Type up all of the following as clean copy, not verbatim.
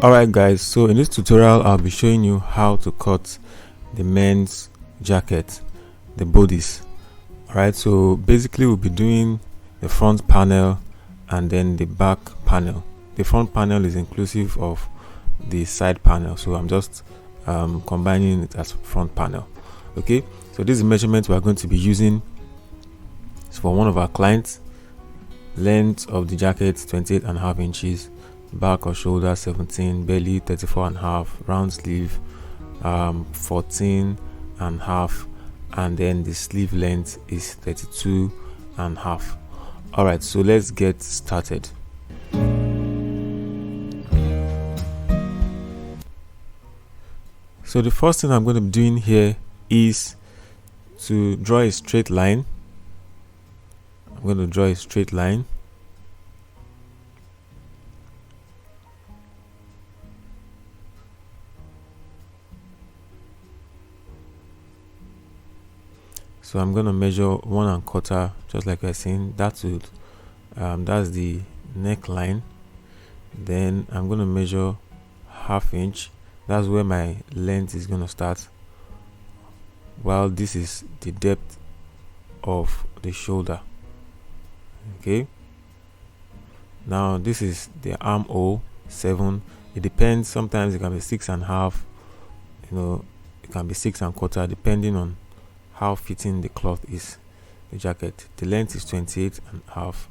Alright guys, so in this tutorial I'll be showing you how to cut the men's jacket, the bodice. Alright, so basically we'll be doing the front panel and then the back panel. The front panel is inclusive of the side panel, so I'm just combining it as front panel. Okay, so this is the measurement we are going to be using. It's for one of our clients. Length of the jacket 28.5 inches, back or shoulder 17, belly 34.5, round sleeve 14.5, and then the sleeve length is 32.5. all right, so let's get started. So the first thing I'm going to be doing here is to draw a straight line. I'm going to draw a straight line. So I'm going to measure 1¼ just like I seen. That's the neckline. Then I'm going to measure ½ inch. That's where my length is going to start, while this is the depth of the shoulder. Okay, now this is the armhole 7. It depends, sometimes it can be 6.5, it can be 6¼ depending on how fitting the cloth is, the jacket. The length is 28.5,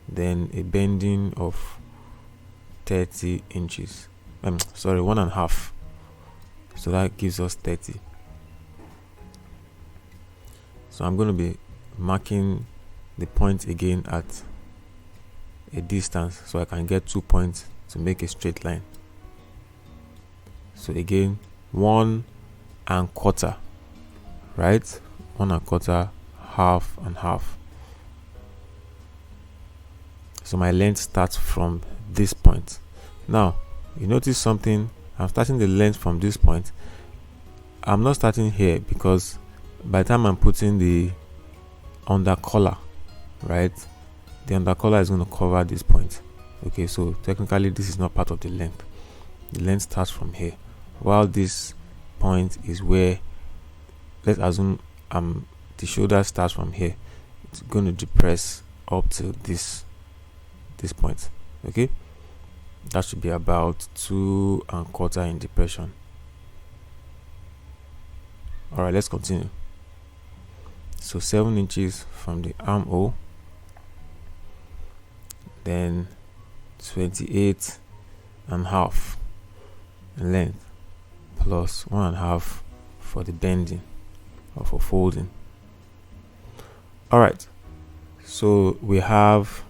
then a bending of 30 inches, 1.5, so that gives us 30. So I'm going to be marking the point again at a distance, so I can get 2 points to make a straight line. So again, 1¼ right, 1¼ half and half. So my length starts from this point. Now you notice something, I'm starting the length from this point. I'm not starting here because by the time I'm putting the under collar, right, the under collar is going to cover this point. Okay, so technically this is not part of the length. The length starts from here, while this point is where, let's assume the shoulder starts from here. It's going to depress up to this point. Okay, that should be about 2¼ in depression. All right, let's continue. So 7 inches from the armhole, then 28.5 length plus 1½ for the bending or for folding. All right, so we have,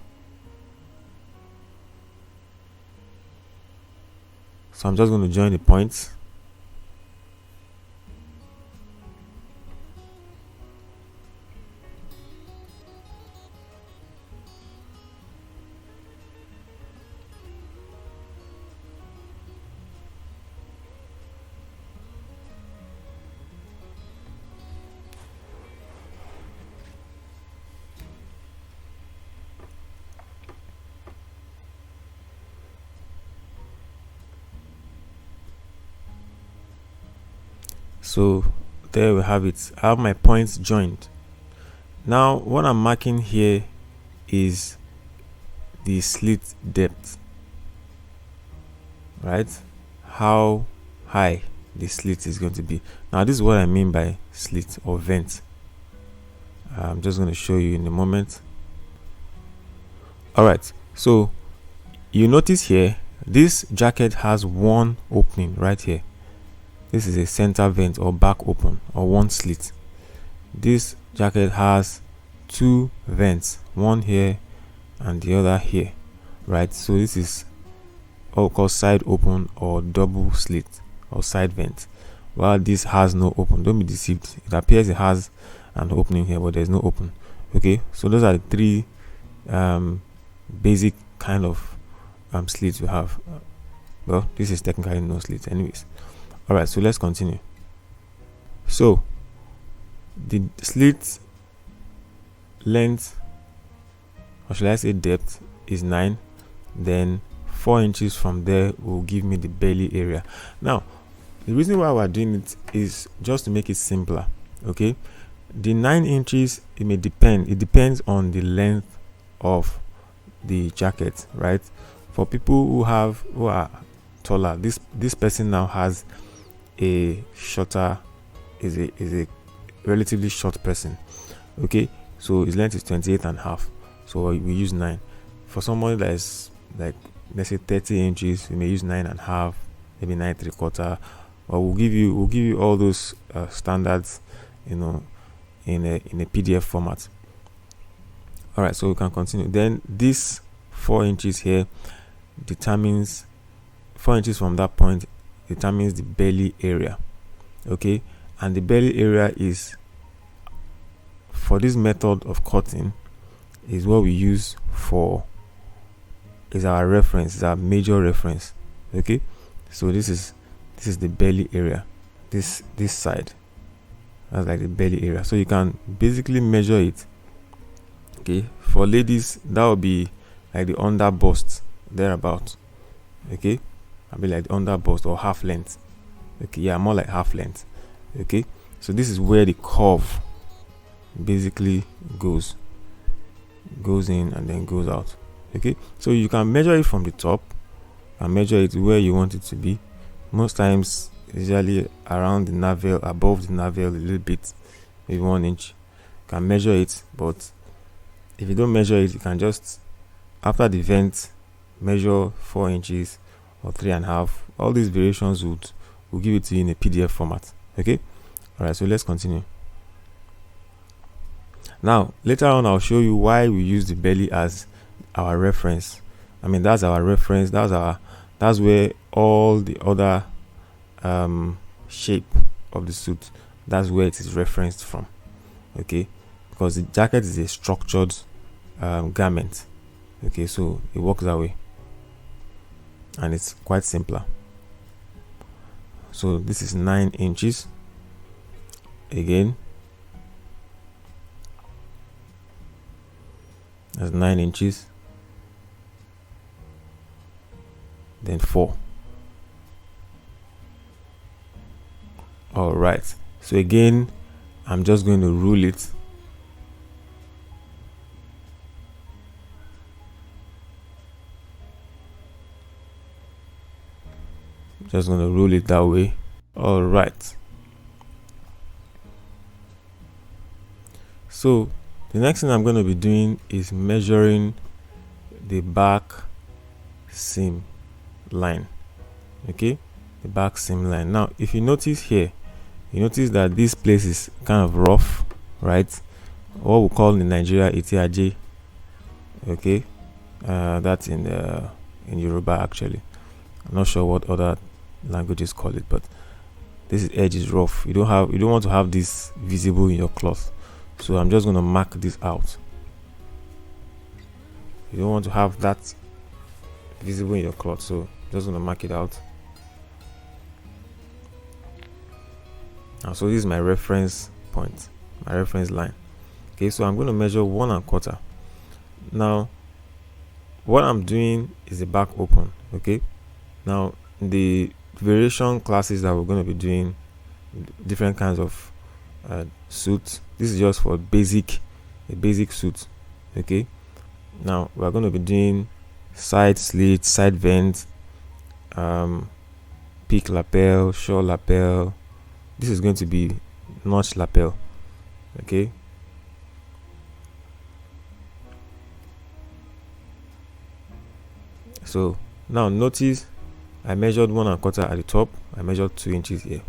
so I'm just going to join the points. So there we have it. I have my points joined. Now what I'm marking here is the slit depth, right? How high the slit is going to be. Now this is what I mean by slit or vent. I'm just going to show you in a moment. All right, so you notice here this jacket has one opening right here. This is a center vent or back open or one slit. This jacket has 2 vents, one here and the other here, right? So this is all called side open or double slit or side vent, while this has no open. Don't be deceived, it appears it has an opening here, but there's no open. Okay, so those are the 3 basic kind of slits we have. Well, this is technically no slit anyways. All right, so let's continue. So the slit length, or should I say depth, is 9, then 4 inches from there will give me the belly area. Now the reason why we're doing it is just to make it simpler. Okay, the 9 inches, it may depend, it depends on the length of the jacket, right? For people who are taller, this person now has a shorter, is a relatively short person. Okay, so his length is 28 and a half, so we use 9. For someone that is like, let's say 30 inches, we may use 9 and a half, maybe 9 3/4, or we'll give you all those standards, you know, in a PDF format. All right, so we can continue. Then this 4 inches here determines, 4 inches from that point determines the belly area. Okay, and the belly area is, for this method of cutting, is what we use for, is our reference, is our major reference. Okay, so this is the belly area, this side, that's like the belly area. So you can basically measure it. Okay, for ladies that will be like the under bust thereabout. Okay, I'll be like the under bust or half length. Okay, yeah, more like half length. Okay, so this is where the curve basically goes in and then goes out. Okay, so you can measure it from the top and measure it where you want it to be. Most times usually around the navel, above the navel a little bit, maybe 1 inch. You can measure it, but if you don't measure it, you can just, after the vent, measure 4 inches or 3.5. All these variations will give it to you in a PDF format. Okay, all right, so let's continue. Now later on I'll show you why we use the belly as our reference. I mean, that's our reference, that's where all the other shape of the suit, that's where it is referenced from. Okay, because the jacket is a structured garment. Okay, so it works that way and it's quite simpler. So this is 9 inches again, that's 9 inches, then 4. All right, so again I'm just going to rule it. Just going to rule it that way. All right, so the next thing I'm going to be doing is measuring the back seam line. Okay, the back seam line. Now if you notice here, you notice that this place is kind of rough, right? What we call in Nigeria itiaje. Okay, that's in Yoruba actually. I'm not sure what other languages call it, but this edge is rough. You don't want to have this visible in your cloth, so I'm just going to mark this out. You don't want to have that visible in your cloth, so I'm just going to mark it out. Now, so this is my reference point, my reference line. Okay, so I'm going to measure 1 1/4. Now what I'm doing is the back open. Okay, now the variation classes that we're going to be doing, different kinds of suits, this is just for a basic suit. Okay, now we're going to be doing side slit, side vent, peak lapel, short lapel. This is going to be notch lapel. Okay, so now notice I measured 1 1/4 at the top. I measured 2 inches here.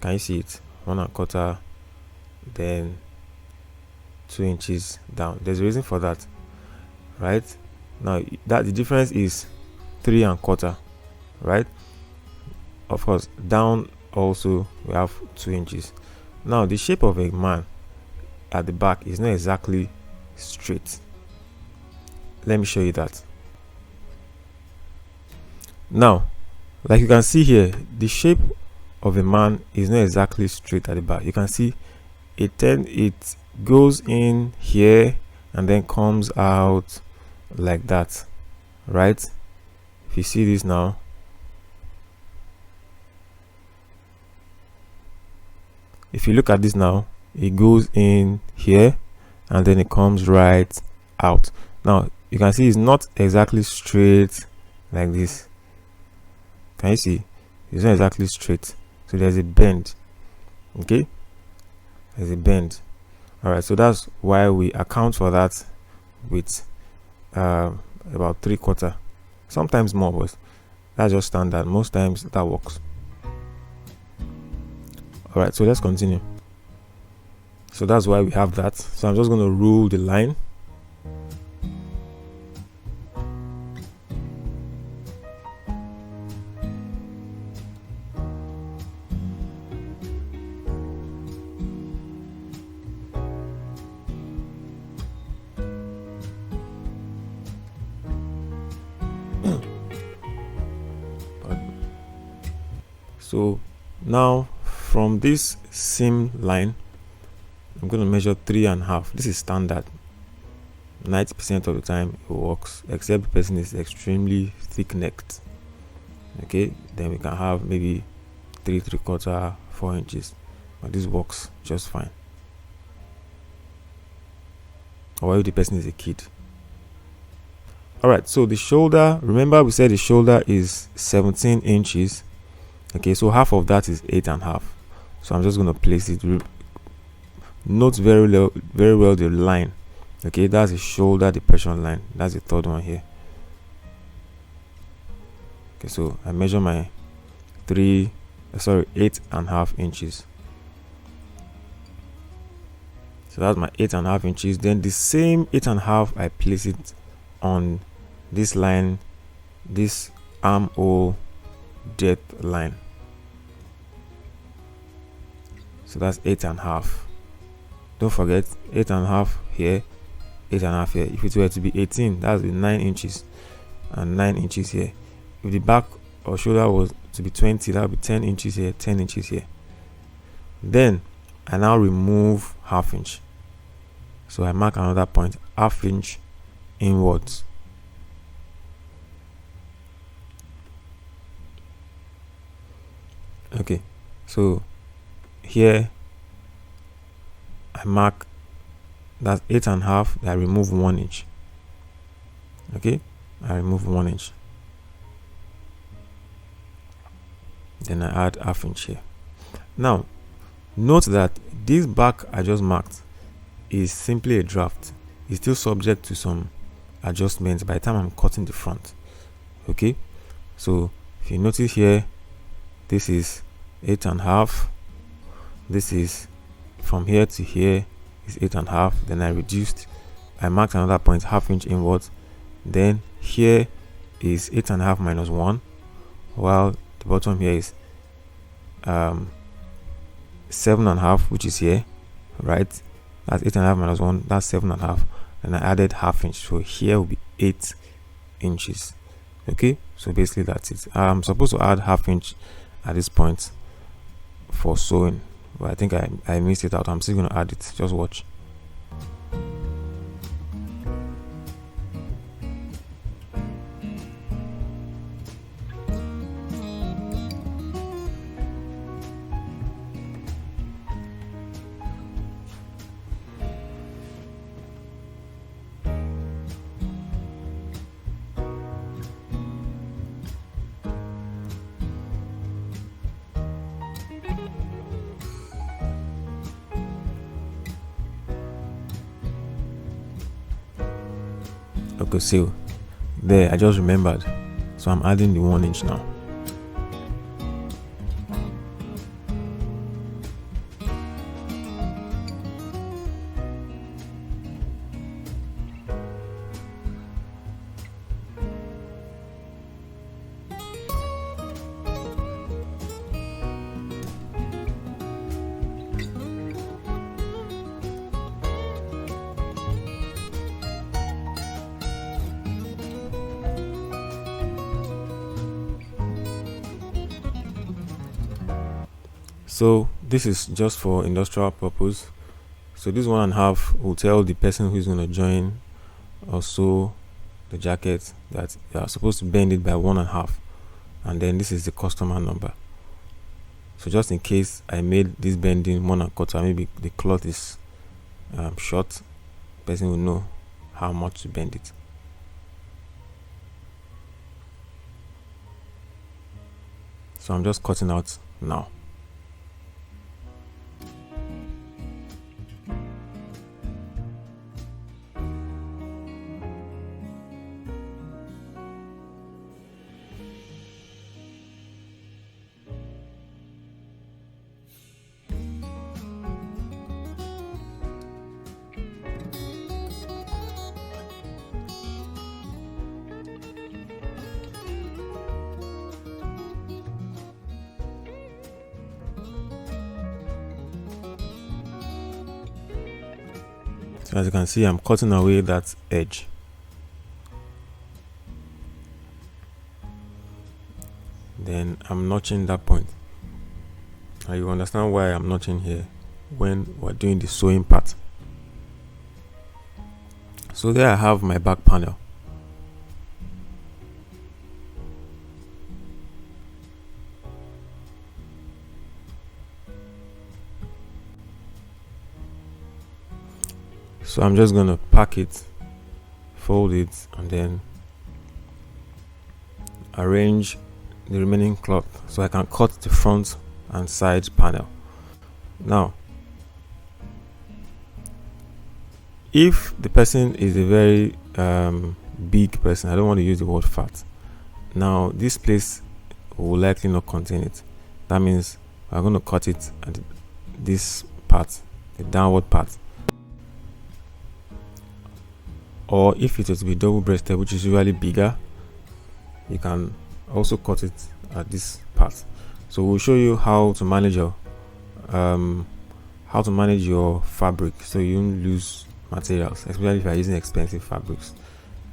Can you see it? 1 1/4, then 2 inches down. There's a reason for that, right? Now that the difference is 3 1/4, right? Of course, down also we have 2 inches. Now the shape of a man at the back is not exactly straight. Let me show you that. Now, like you can see here, the shape of a man is not exactly straight at the back. You can see it goes in here and then comes out like that, right? if you see this now, if you look at this now, it goes in here and then it comes right out. Now you can see it's not exactly straight like this. Can you see? It's not exactly straight, so there's a bend. Okay, there's a bend. All right, so that's why we account for that with about 3/4, sometimes more, but that's just standard. Most times that works. All right, so let's continue. So that's why we have that. So I'm just going to rule the line. So now from this seam line, I'm going to measure 3.5. This is standard. 90% of the time it works, except the person is extremely thick-necked. Okay, then we can have maybe 3/3/4, 4 inches, but this works just fine. Or if the person is a kid. All right, so the shoulder, remember we said the shoulder is 17 inches. Okay, so half of that is 8.5. So I'm just going to place it. Note very well the line. Okay, that's the shoulder depression line. That's the third one here. Okay, so I measure my 8.5 inches. So that's my 8.5 inches. Then the same 8.5, I place it on this line, this armhole depth line. So that's 8.5. Don't forget 8.5 here, 8.5 here. If it were to be 18, that's 9 inches, and 9 inches here. If the back or shoulder was to be 20, that would be 10 inches here, 10 inches here. Then I now remove ½ inch. So I mark another point, ½ inch inwards. Okay, so here I mark that's 8.5. I remove 1 inch. Okay, I remove 1 inch. Then I add ½ inch here. Now note that this back I just marked is simply a draft. It's still subject to some adjustments by the time I'm cutting the front. Okay, so if you notice here, this is 8.5. This is from here to here is 8.5. Then I marked another point, ½ inch inwards. Then here is 8.5 minus 1, while the bottom here is 7.5, which is here, right? That's 8.5 minus 1, that's 7.5. And I added ½ inch, so here will be 8 inches. Okay, so basically that's it. I'm supposed to add ½ inch at this point for sewing, but I think I missed it out. I'm still going to add it. Just watch. Okay, so there, I just remembered, so I'm adding the 1 inch now. So this is just for industrial purpose. So this 1.5 will tell the person who's going to join or sew the jacket that you are supposed to bend it by 1.5, and then this is the customer number. So just in case I made this bending 1.25, maybe the cloth is short, person will know how much to bend it. So I'm just cutting out now. So as you can see, I'm cutting away that edge. Then I'm notching that point. Now you understand why I'm notching here when we're doing the sewing part. So there I have my back panel. So I'm just going to pack it, fold it, and then arrange the remaining cloth so I can cut the front and side panel. Now, if the person is a very big person, I don't want to use the word fat. Now, this place will likely not contain it. That means I'm going to cut it at this part, the downward part. Or if it is to be double-breasted, which is usually bigger, you can also cut it at this part. So we'll show you how to manage your fabric so you don't lose materials, especially if you are using expensive fabrics.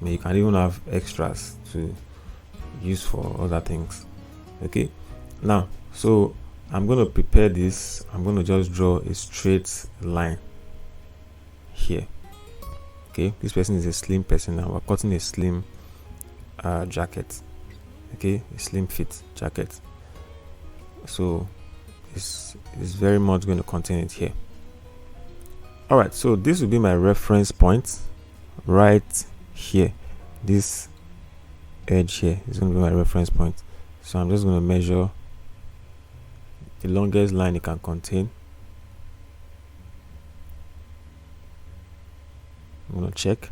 I mean, you can even have extras to use for other things. Okay, now so I'm going to prepare this. I'm going to just draw a straight line here. Okay, this person is a slim person now. We're cutting a slim jacket. Okay, a slim fit jacket. So it's very much going to contain it here. All right, so this will be my reference point right here. This edge here is going to be my reference point. So I'm just going to measure the longest line it can contain. I'm going to check.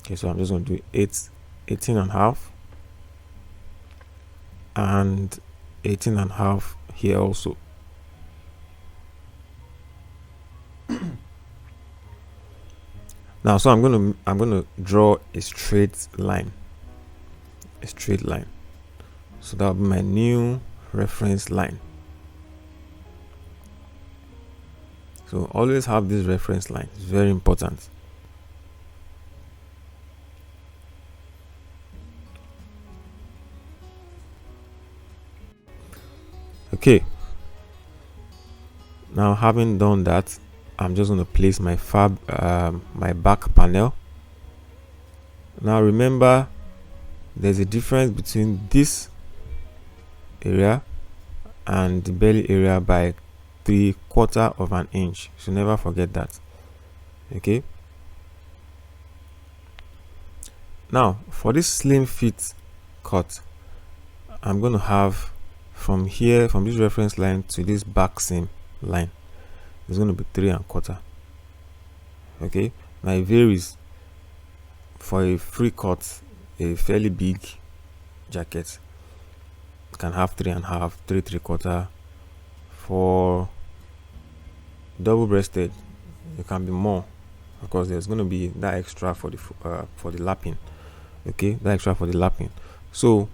Okay, so I'm just going to do 18.5 and 18.5 here also. Now, so I'm going to draw a straight line. So that will be my new reference line. So always have this reference line. It's very important. Okay. Now, having done that, I'm just going to place my my back panel. Now remember, there's a difference between this area and the belly area by 3/4 of an inch. So never forget that. Okay. Now for this slim fit cut, I'm going to have from here, from this reference line to this back seam line, it's going to be 3/4. Okay. Now it varies. For a free cut, a fairly big jacket can have 3.5, 3/3. For double-breasted, it can be more because there's going to be that extra for the lapping. Okay, that extra for the lapping. So,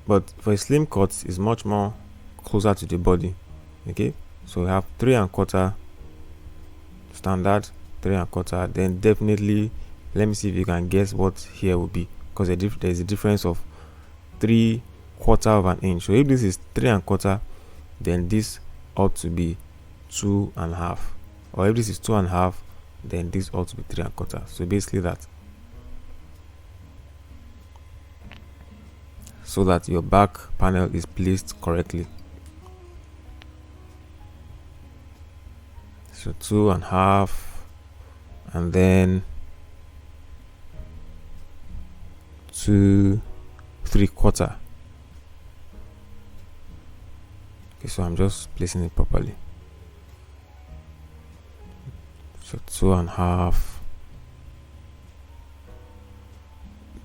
but for a slim cut, it's much more closer to the body. Okay, so we have 3/4 standard, 3/4. Then definitely, let me see if you can guess what here will be, because there's a difference of 3/4 of an inch. So if this is 3/4, then this ought to be 2.5, or if this is 2.5, then this ought to be 3/4. So basically that. so that your back panel is placed correctly. So 2.5, and then 2 3/4. Okay, so I'm just placing it properly. So 2.5,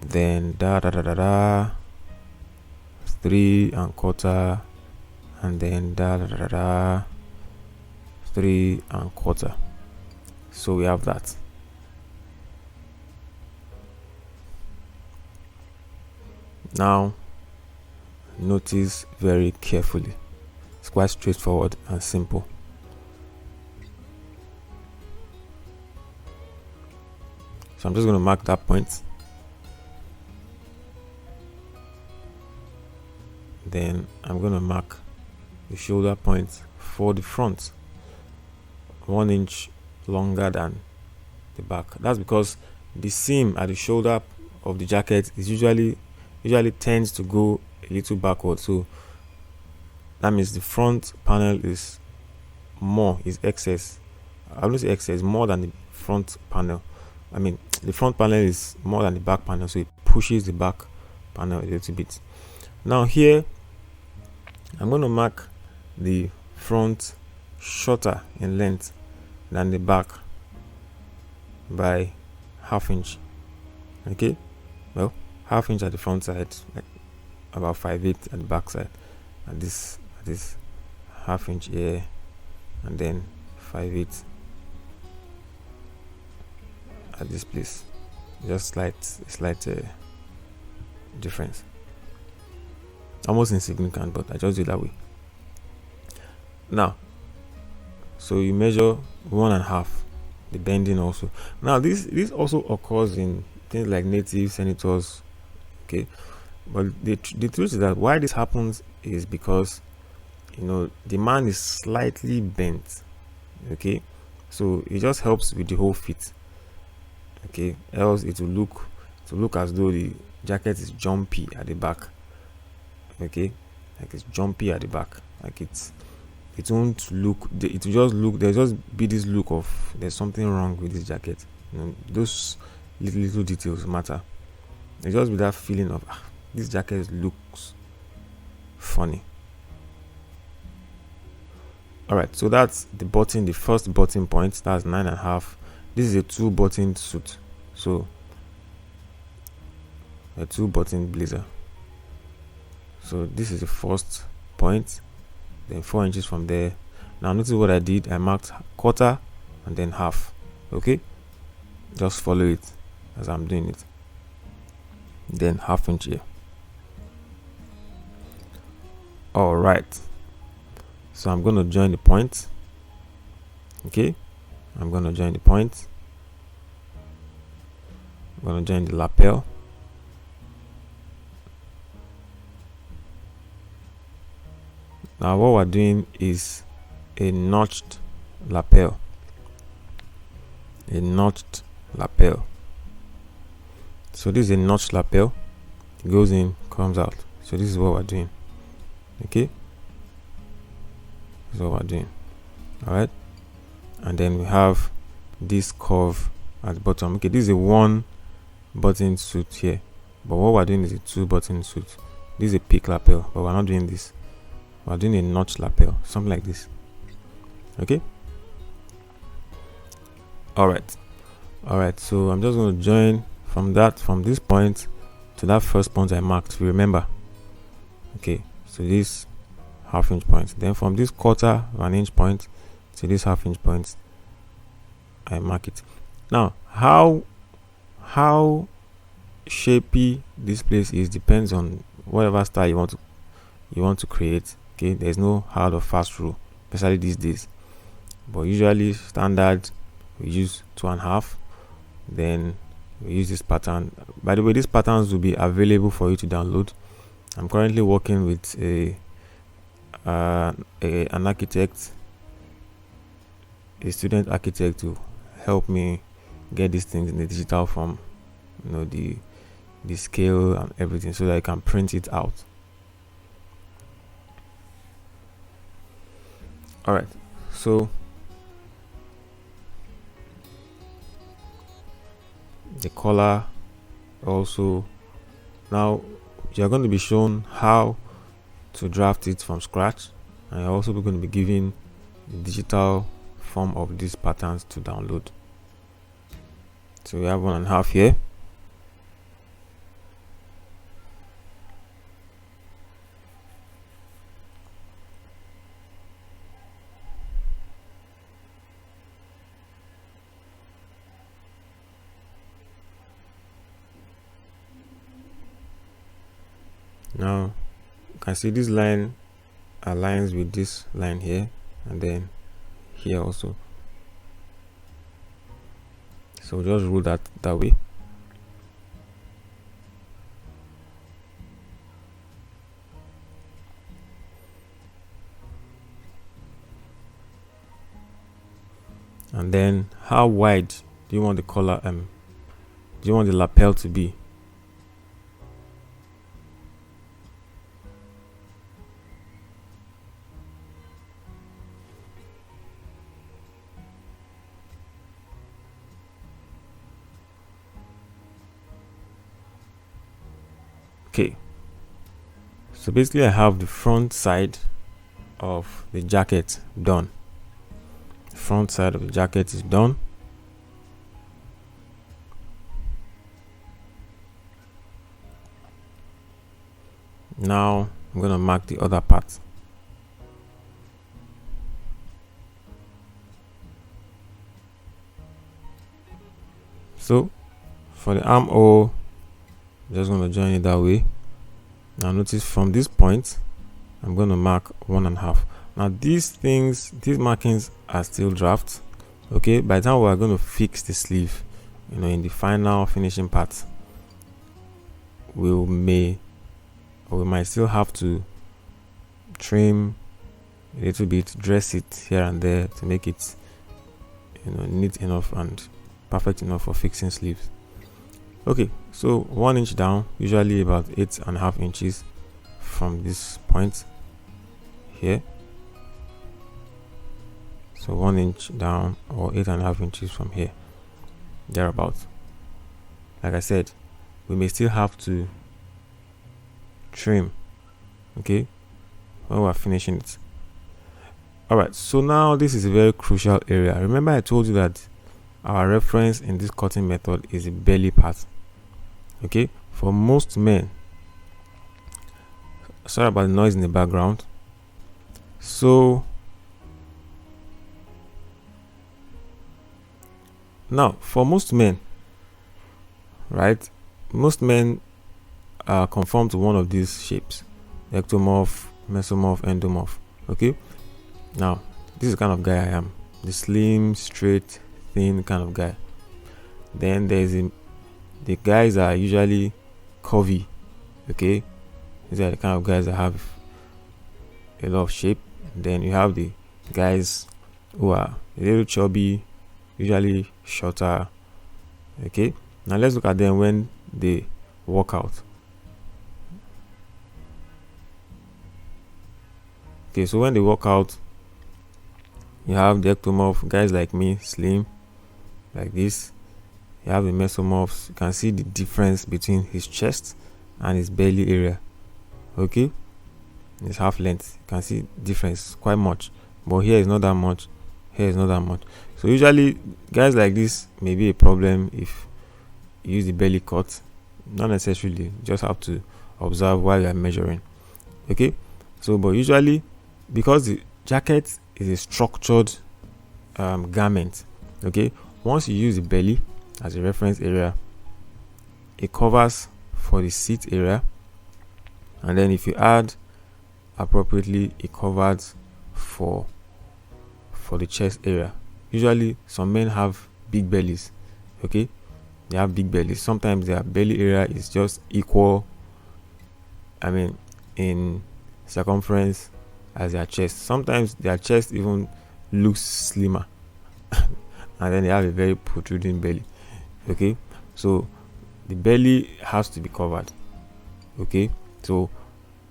then 3.25, and then 3.25. So we have that. Now notice very carefully. It's quite straightforward and simple. So I'm just going to mark that point. Then I'm going to mark the shoulder point for the front, 1 inch longer than the back. That's because the seam at the shoulder of the jacket is usually tends to go a little backward. So that means the front panel is excess. I won't say excess, more than the front panel. I mean, the front panel is more than the back panel, so it pushes the back panel a little bit. Now here, I'm going to mark the front shorter in length than the back by 1/2 inch. Okay, well, 1/2 inch at the front side, like about 5/8 at the back side, and this 1/2 inch here, and then 5/8 at this place. Just slight difference, almost insignificant, but I just do it that way. Now, so you measure 1.5, the bending also. Now this also occurs in things like native senators. Okay, but the truth is that why this happens is because the man is slightly bent. Okay, so it just helps with the whole fit. Okay, else it will look as though the jacket is jumpy at the back. Okay, like it's jumpy at the back, like it won't look, it will just look, there'll just be this look of there's something wrong with this jacket. Those little details matter. There's just be that feeling of this jacket looks funny. All right, so that's the first button point. That's 9.5. This is a 2-button suit, so a 2-button blazer. So this is the first point, then 4 inches from there. Now notice what I did. I marked 1/4 and then 1/2. Okay, just follow it as I'm doing it. Then 1/2 inch here. All right, so I'm going to join the point. Okay, I'm going to join the point. I'm going to join the lapel. Now what we're doing is a notched lapel. A notched lapel. So this is a notched lapel. It goes in, comes out. So this is what we're doing. Okay, this is what we're doing. All right, and then we have this curve at the bottom. Okay, this is a 1-button suit here, but what we're doing is a 2-button suit. This is a peak lapel, but we're not doing this. We're doing a notch lapel, something like this. Okay, all right, so I'm just going to join from this point to that first point I marked. Remember, okay, so this 1/2 inch point, then from this 1/4 of an inch point to this 1/2 inch point I mark it. Now how shapy this place is depends on whatever style you want to create. Okay, there's no hard or fast rule, especially these days, but usually standard we use 2.5. Then we use this pattern. By the way, these patterns will be available for you to download. I'm currently working with an architect, a student architect, to help me get these things in the digital form. The the scale and everything so that you can print it out. All right, so the color also. Now you're going to be shown how to draft it from scratch, and you're also going to be given the digital form of these patterns to download. So we have 1.5 here. Now you can see this line aligns with this line here, and then here also. So just rule that way. And then how wide do you want the collar do you want the lapel to be? Okay, so basically I have the front side of the jacket done. The front side of the jacket is done. Now I'm going to mark the other part. So for the armhole, just going to join it that way. Now notice from this point I'm going to mark 1.5. Now these markings are still drafts. Okay, by the time we are going to fix the sleeve, in the final finishing part, we might still have to trim a little bit, dress it here and there to make it neat enough and perfect enough for fixing sleeves. Okay, so 1 inch down, usually about 8.5 inches from this point here. So 1 inch down or 8.5 inches from here, thereabouts. Like I said, we may still have to trim, okay, when we're finishing it. All right, so now this is a very crucial area. Remember I told you that our reference in this cutting method is the belly part. Okay, for most men, sorry about the noise in the background. So now for most men, right, most men conform to one of these shapes: ectomorph, mesomorph, endomorph. Okay, now this is the kind of guy I am, the slim, straight, thin kind of guy. Then there's the guys are usually curvy. Okay, these are the kind of guys that have a lot of shape. Then you have the guys who are a little chubby, usually shorter. Okay, now let's look at them when they work out. Okay, so when they work out, you have the ectomorph, guys like me, slim, like this. You have the mesomorphs. You can see the difference between his chest and his belly area. Okay, his half length, you can see difference quite much, but here is not that much, here is not that much. So usually guys like this may be a problem if you use the belly cut. Not necessarily, just have to observe while you are measuring. Okay, so but usually, because the jacket is a structured garment, okay, once you use the belly as a reference area, it covers for the seat area, and then if you add appropriately, it covers for the chest area. Usually some men have big bellies. Okay, they have big bellies. Sometimes their belly area is just equal, I mean, in circumference as their chest. Sometimes their chest even looks slimmer and then they have a very protruding belly. Okay, so the belly has to be covered. Okay, so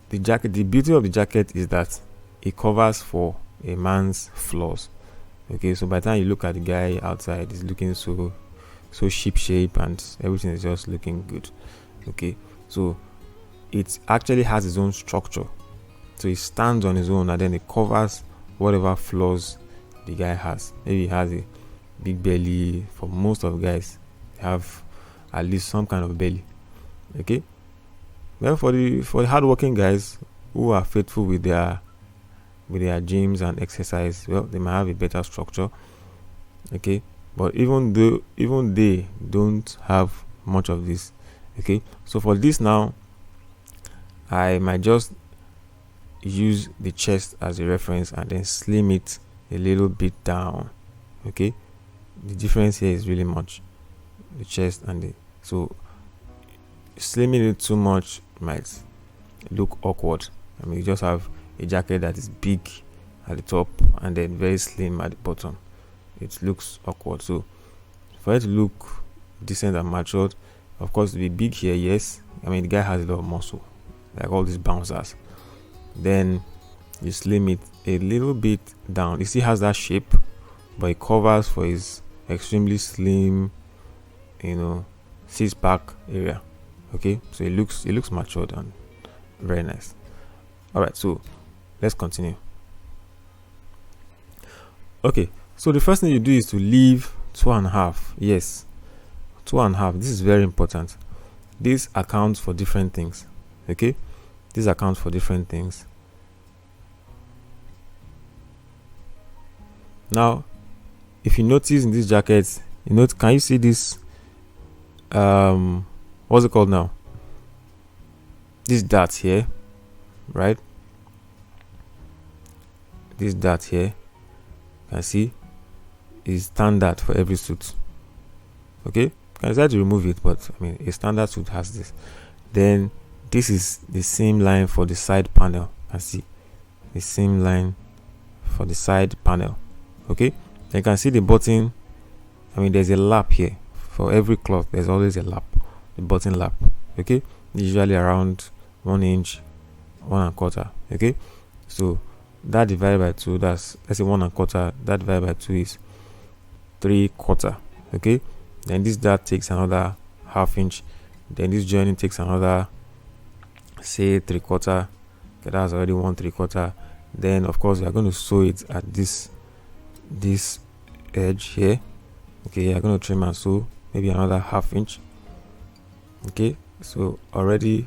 the beauty of the jacket is that it covers for a man's flaws. Okay, so by the time you look at the guy outside, he's looking so ship shape and everything is just looking good. Okay, so it actually has its own structure, so it stands on its own and then it covers whatever flaws the guy has. Maybe he has a big belly. For most of guys, they have at least some kind of belly. Okay, well, for the hardworking guys who are faithful with their gyms and exercise, well, they might have a better structure. Okay, but even they don't have much of this. Okay, so for this now, I might just use the chest as a reference and then slim it a little bit down. Okay, the difference here is really much, the chest and the, so slimming it too much might look awkward. I mean, you just have a jacket that is big at the top and then very slim at the bottom. It looks awkward. So for it to look decent and matured, of course, to be big here, yes. I mean, the guy has a lot of muscle, like all these bouncers. Then you slim it a little bit down. It still has that shape, but it covers for his extremely slim, six-pack area. Okay, so it looks matured and very nice. All right, so let's continue. Okay, so the first thing you do is to leave 2.5. Yes, 2.5. This is very important. This accounts for different things. Okay, this accounts for different things. Now, if you notice in this jacket, can you see this? What's it called now? This dart here, right? This dart here, you can see, is standard for every suit. Okay, you can try to remove it, but I mean, a standard suit has this. Then this is the same line for the side panel. You can see the same line for the side panel. Okay, you can see the button. I mean, there's a lap here for every cloth. There's always a lap, the button lap. Okay, usually around 1 inch, 1.25. Okay, so that divided by 2, that's, let's say 1.25. That divided by 2 is 3/4. Okay, then this dart takes another 1/2 inch. Then this joining takes another, say, 3/4. Okay, that's already 1/3. Then of course we are going to sew it at this edge here. Okay, you're going to trim and sew maybe another 1/2 inch. Okay, so already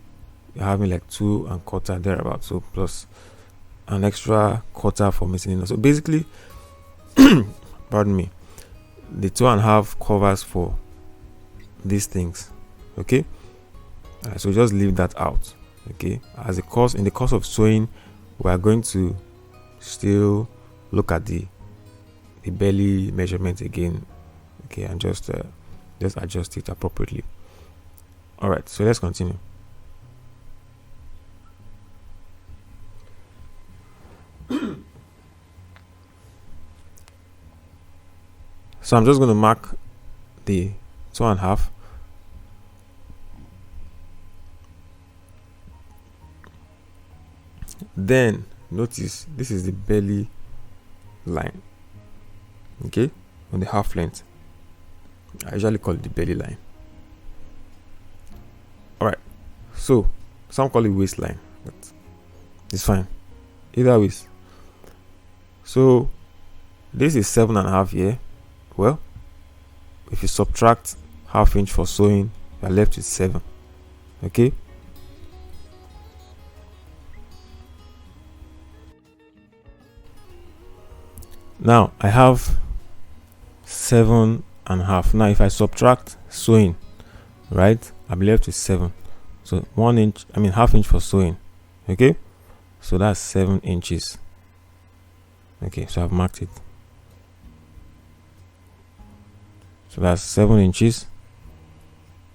you're having like 2.25 thereabout, so plus an extra quarter for missing. So basically pardon me, the 2.5 covers for these things. Okay, so just leave that out. Okay, as a course, in the course of sewing, we are going to still look at the belly measurement again. Okay, and just adjust it appropriately. All right, so let's continue. So I'm just going to mark the 2.5. Then notice this is the belly line. Okay, on the half length. I usually call it the belly line. All right, so some call it waistline, but it's fine either ways. So this is 7.5 here. Well, if you subtract 1/2 inch for sewing, you are left with 7. Okay, now I have 7.5. Now if I subtract sewing, right, I'm left with 7. So 1 inch, I mean 1/2 inch for sewing. Okay, so that's 7 inches. Okay, so I've marked it. So that's 7 inches.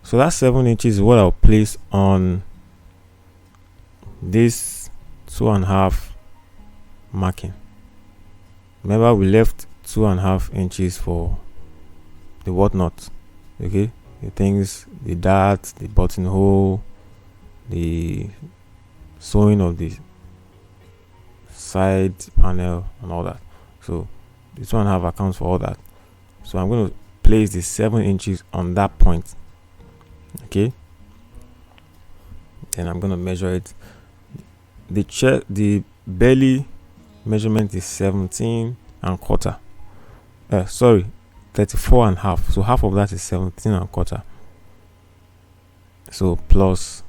So that 7 inches is what I'll place on this 2.5 marking. Remember, we left 2.5 inches for the whatnot. Okay, the things, the dart, the buttonhole, the sewing of the side panel and all that. So this one have accounts for all that. So I'm going to place the 7 inches on that point. Okay, then I'm going to measure it. The belly measurement is 17 and quarter. 34 and half. So half of that is 17 and quarter. So plus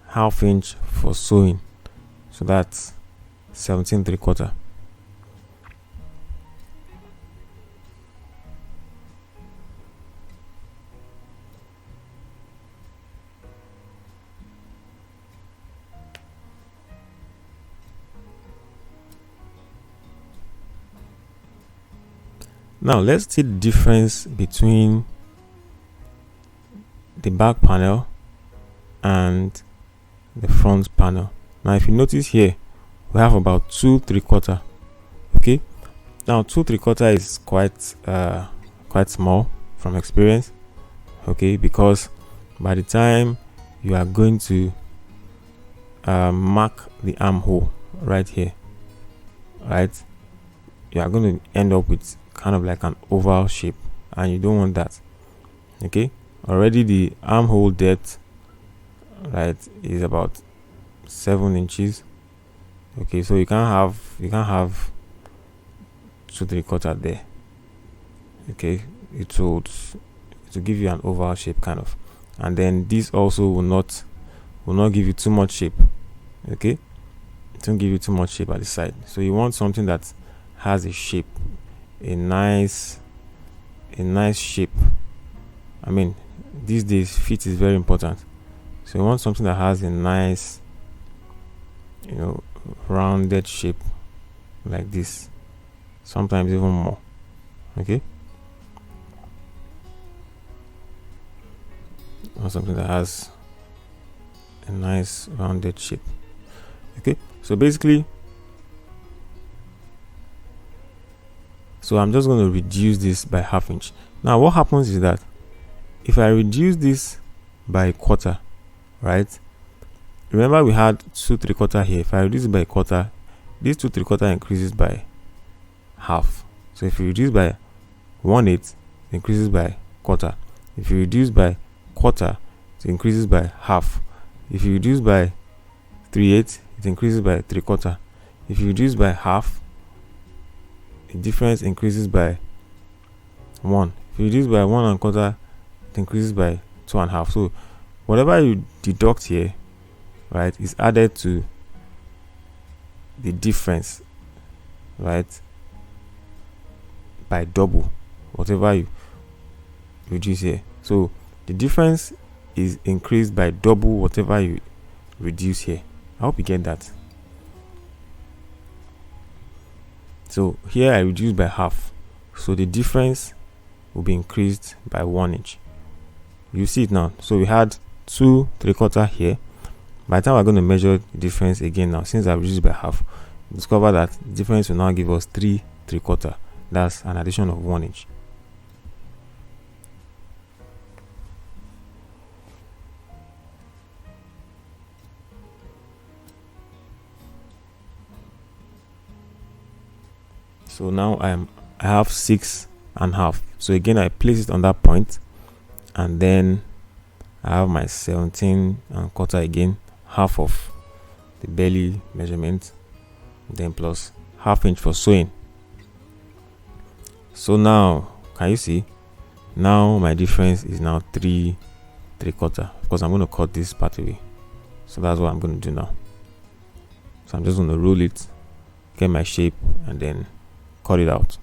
half inch for sewing. So that's 17 3/4. Now let's see the difference between the back panel and the front panel. Now if you notice here, we have about 2 3/4. Okay, now 2 3/4 is quite small from experience. Okay, because by the time you are going to mark the armhole right here, right, you are going to end up with kind of like an oval shape, and you don't want that. Okay, already the armhole depth, right, is about 7 inches. Okay, so you can't have 2 3/4 there. Okay, it will give you an oval shape kind of, and then this also will not give you too much shape. Okay, it won't give you too much shape at the side. So you want something that has a shape, a nice shape. I mean, these days fit is very important. So you want something that has a nice, rounded shape like this, sometimes even more. Okay, or something that has a nice rounded shape. Okay, so basically, so I'm just going to reduce this by half inch. Now what happens is that if I reduce this by a quarter, right, remember we had 2 3/4 here. If I reduce it by a quarter, this 2 3/4 increases by half. So if you reduce by 1/8, it increases by quarter. If you reduce by quarter, it increases by half. If you reduce by 3/8, it increases by 3/4. If you reduce by half, the difference increases by 1. If you reduce by 1 1/4, it increases by 2 1/2. So whatever you deduct here, right, is added to the difference, right, by double whatever you reduce here. So the difference is increased by double whatever you reduce here. I hope you get that. So here I reduce by half, so the difference will be increased by 1 inch. You see it now. So we had 2 3/4 here. By the time we're going to measure the difference again now, since I reduced by half, discover that the difference will now give us 3 3/4. That's an addition of 1 inch. So now I have 6 1/2. So again, I place it on that point, and then I have my 17 1/4 again, half of the belly measurement, then plus half inch for sewing. So now, can you see? Now my difference is now 3 3/4. Of course, I'm going to cut this part away. So that's what I'm going to do now. So I'm just going to roll it, get my shape, and then cut it out.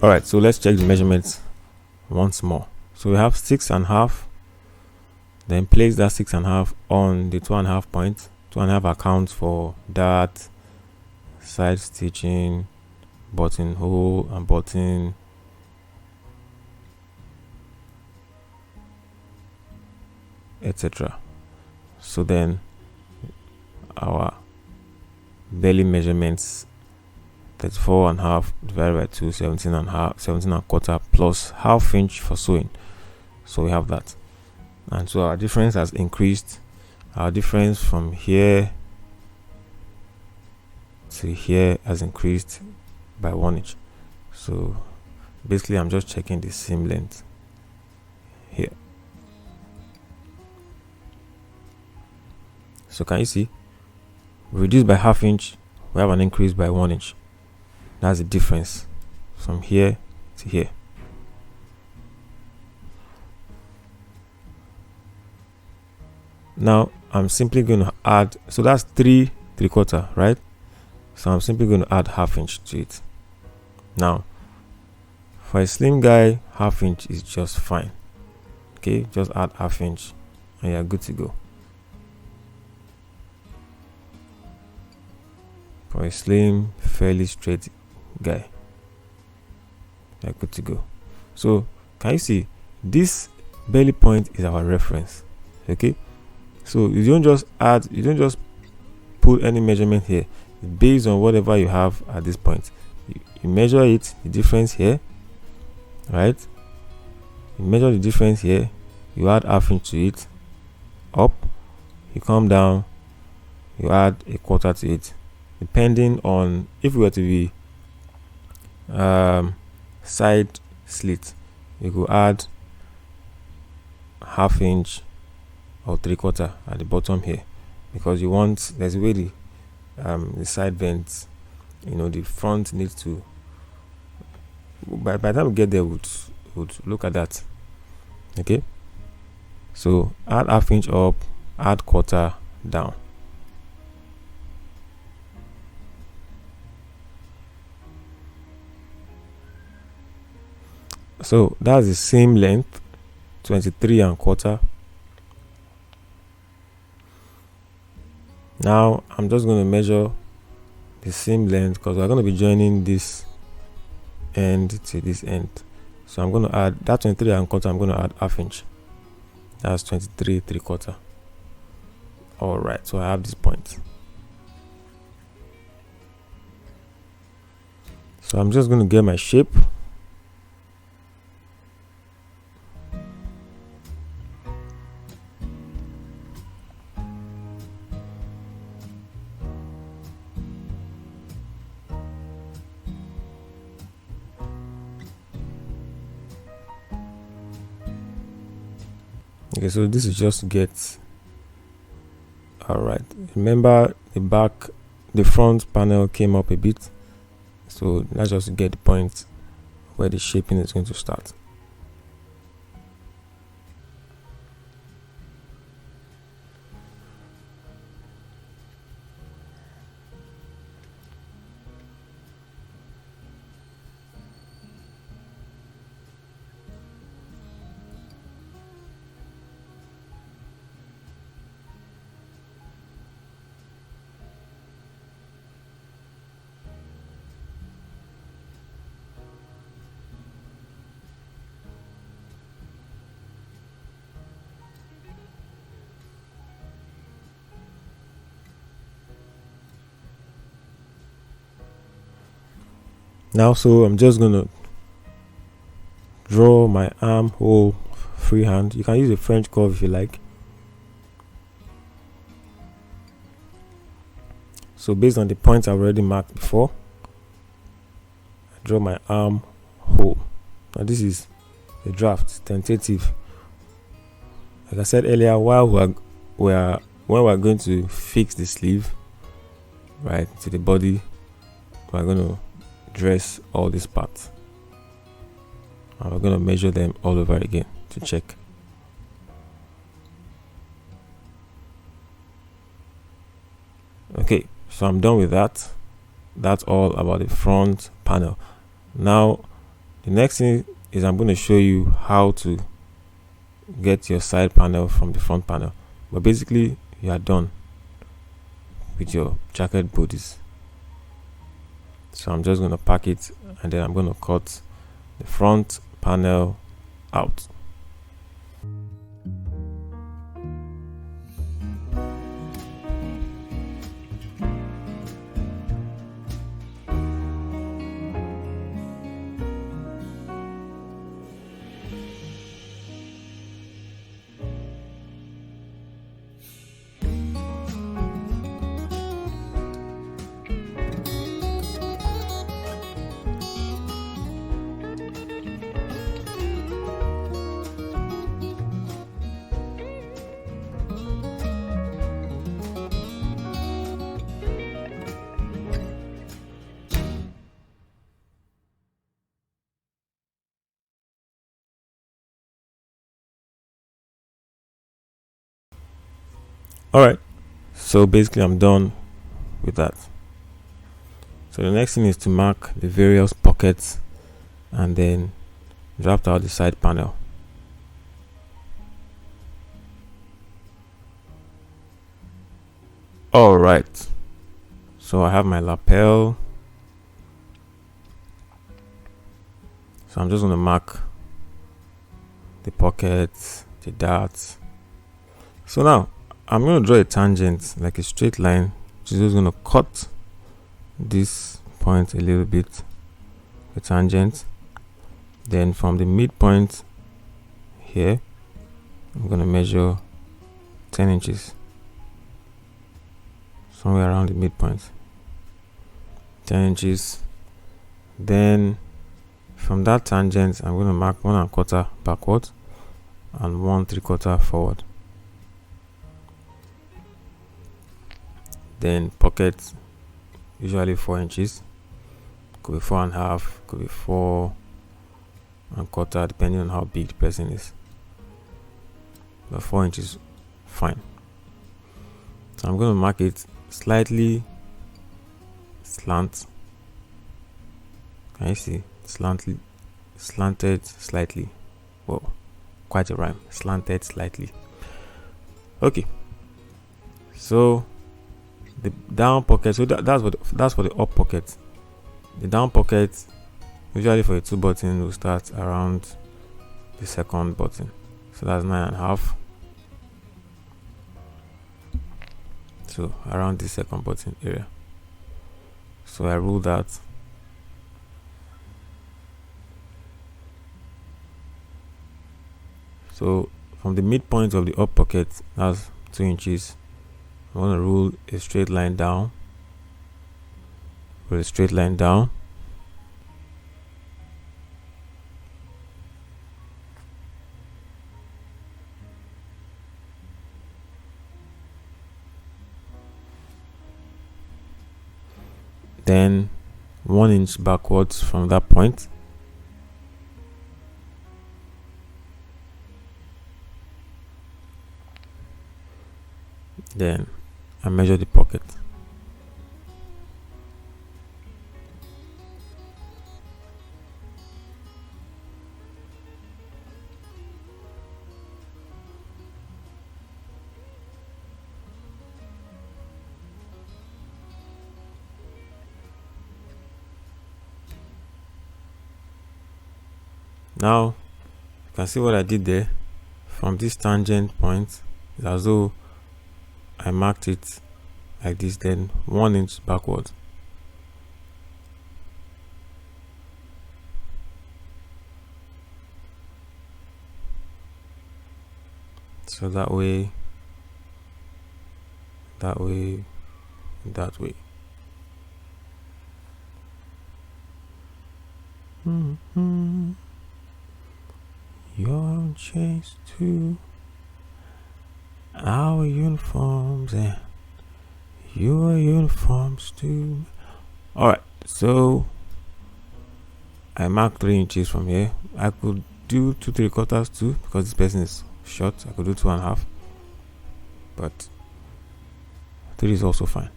All right, so let's check the measurements once more. So we have 6.5, then place that 6.5 on the 2.5 point. 2.5 accounts for that side stitching, buttonhole, and button, etc. So then our belly measurements, 34.5 divided by 2, 17.25 plus ½ inch for sewing. So we have that, and so our difference has increased. Our difference from here to here has increased by 1 inch. So basically I'm just checking the seam length here. So can you see, reduced by ½ inch, we have an increase by 1 inch. That's the difference from here to here. Now I'm simply going to add, so that's 3/3, right? So I'm simply going to add ½ inch to it. Now for a slim guy, ½ inch is just fine. Okay, just add ½ inch and you're good to go. For a slim, fairly straight guy, you're good to go. So can you see, this belly point is our reference. Okay, so you don't just add, you don't just put any measurement here. It's based on whatever you have at this point. You measure it, the difference here, right? You measure the difference here, you add ½ inch to it, up, you come down, you add 1/4 to it, depending on, if we were to be side slit, you could add ½ inch or 3/4 at the bottom here, because you want, there's a way the side vents, the front needs to, by the time we get there, would look at that. Okay, so add ½ inch up, add 1/4 down. So that's the same length, 23.25. Now I'm just going to measure the same length, because we're going to be joining this end to this end. So I'm going to add that 23.25, I'm going to add ½ inch. That's 23.75. All right, so I have this point. So I'm just going to get my shape. Okay, so this is just to get, all right, remember the front panel came up a bit, so let's just get the point where the shaping is going to start. Now, so I'm just going to draw my armhole freehand. You can use a French curve if you like. So based on the points I've already marked before, I draw my armhole. Now this is a draft, tentative. Like I said earlier, while when we're going to fix the sleeve, right, to the body, we're going to dress all these parts, and we're going to measure them all over again to check. Okay, so I'm done with that. That's all about the front panel. Now The next thing is I'm going to show you how to get your side panel from the front panel. But basically, you are done with your jacket bodice. So I'm just going to pack it, and then I'm going to cut the front panel out. Alright, so basically I'm done with that. So the next thing is to mark the various pockets and then draft out the side panel. Alright, so I have my lapel. So I'm just going to mark the pockets, the darts. So now I'm going to draw a tangent, like a straight line, which is just going to cut this point a little bit, a tangent. Then from the midpoint here, I'm going to measure 10 inches, somewhere around the midpoint, 10 inches. Then from that tangent, I'm going to mark 1 1/4 backward and 1 3/4 forward. Then pockets, usually 4 inches, could be 4 1/2, could be 4 1/4, depending on how big the person is. But 4 inches, fine. So I'm going to mark it slightly slant. Can you see? Slanted slightly. Whoa, quite a rhyme. Slanted slightly. Okay. So the down pocket, so that's for the up pocket. The down pocket, usually for a 2 button, will start around the second button. So that's 9 1/2. So around the second button area. So I rule that. So from the midpoint of the up pocket, that's 2 inches. I want to rule a straight line down. Rule a straight line down. Then 1 inch backwards from that point. Then I measure the pocket. Now you can see what I did there. From this tangent point, it's as though I marked it like this, then 1 inch backwards. So that way, that way, that way. You're chased to our uniforms and your uniforms too. Alright, so I marked 3 inches from here. I could do 2 3/4 too, because this person is short. I could do 2 1/2, but 3 is also fine.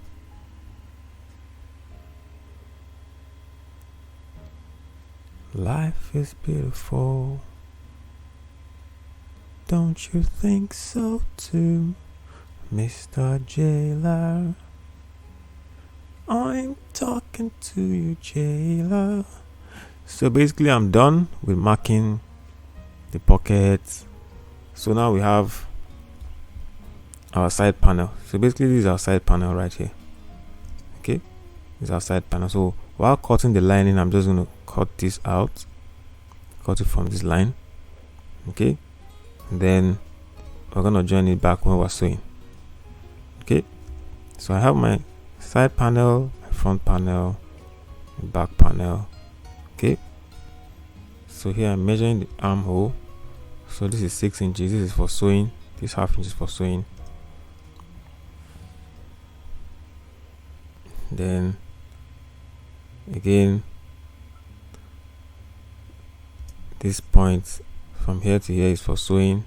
Life is beautiful. Don't you think so too, Mr. Jailer? I'm talking to you, Jailer. So basically I'm done with marking the pockets. So now we have our side panel. So basically this is our side panel right here. Okay, this is our side panel. So while cutting the lining, I'm just going to cut this out, cut it from this line. Okay, and then we're going to join it back when we're sewing. Okay, so I have my side panel, my front panel, my back panel. Okay, so here I'm measuring the armhole. So this is 6 inches. This is for sewing. This half inch is for sewing. Then again, this point from here to here is for sewing,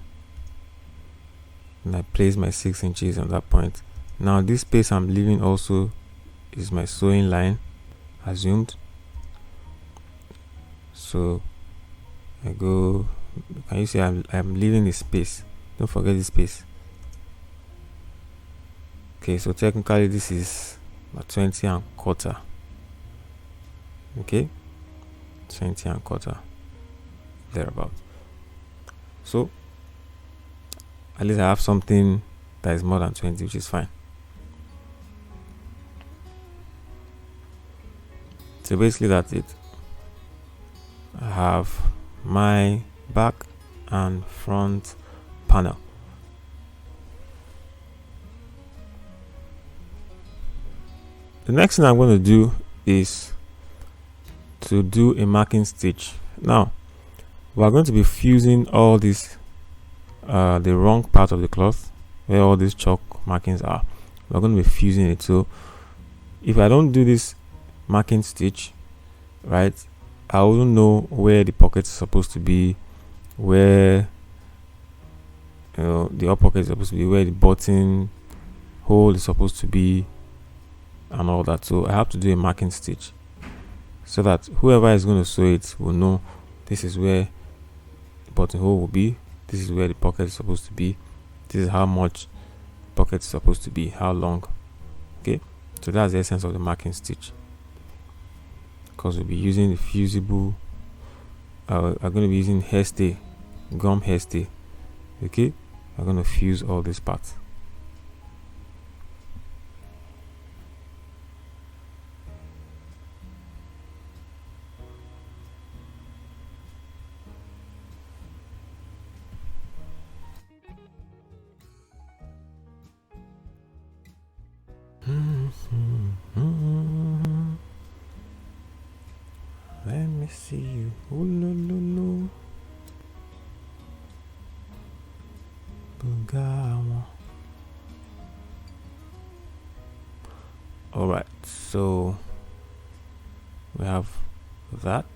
and I place my 6 inches on that point. Now this space I'm leaving also is my sewing line assumed. So I go, can you see I'm leaving the space? Don't forget the space. Okay, so technically this is 20 and quarter. Okay, 20 and quarter, thereabout. So at least I have something that is more than 20, which is fine. So basically that's it. I have my back and front panel. The next thing I'm going to do is to do a marking stitch. Now we're going to be fusing all this the wrong part of the cloth where all these chalk markings are. We're going to be fusing it. So if I don't do this marking stitch right, I wouldn't know where the pocket is supposed to be, where the up pocket is supposed to be, where the button hole is supposed to be, and all that. So I have to do a marking stitch so that whoever is going to sew it will know this is where the buttonhole will be, this is where the pocket is supposed to be, this is how much the pocket is supposed to be, how long. Okay, so that's the essence of the marking stitch, because we'll be using the fusible I'm going to be using hairstay, gum hairstay. Okay, I'm going to fuse all these parts. Let me see you. Ooh, no, no, no. Bugama. Alright, so we have that.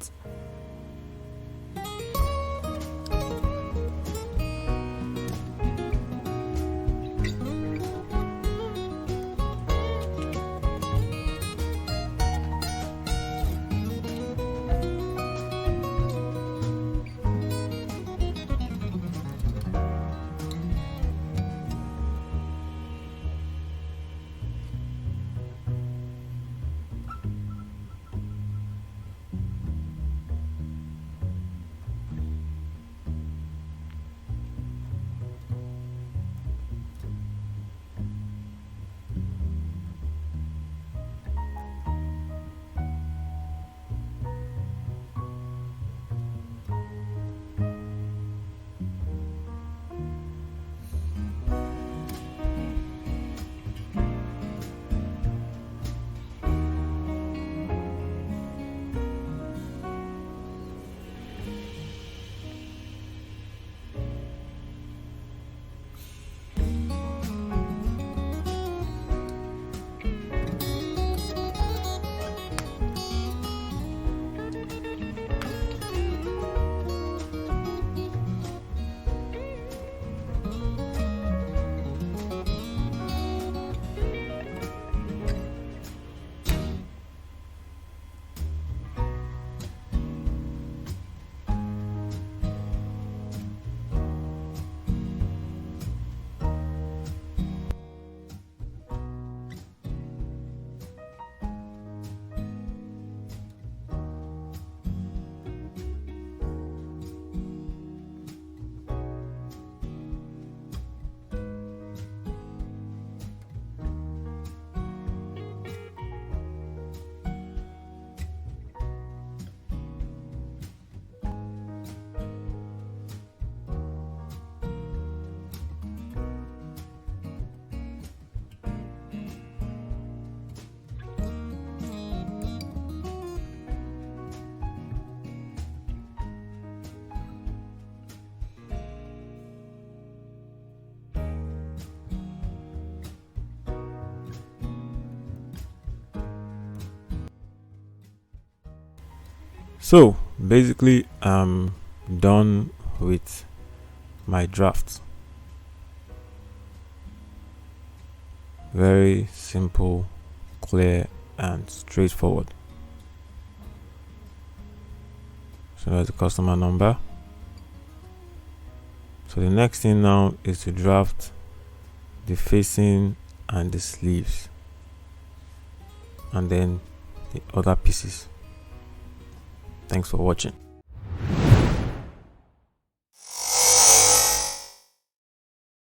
So basically I'm done with my draft. Very simple, clear and straightforward. So that's the customer number. So the next thing now is to draft the facing and the sleeves, and then the other pieces. Thanks for watching.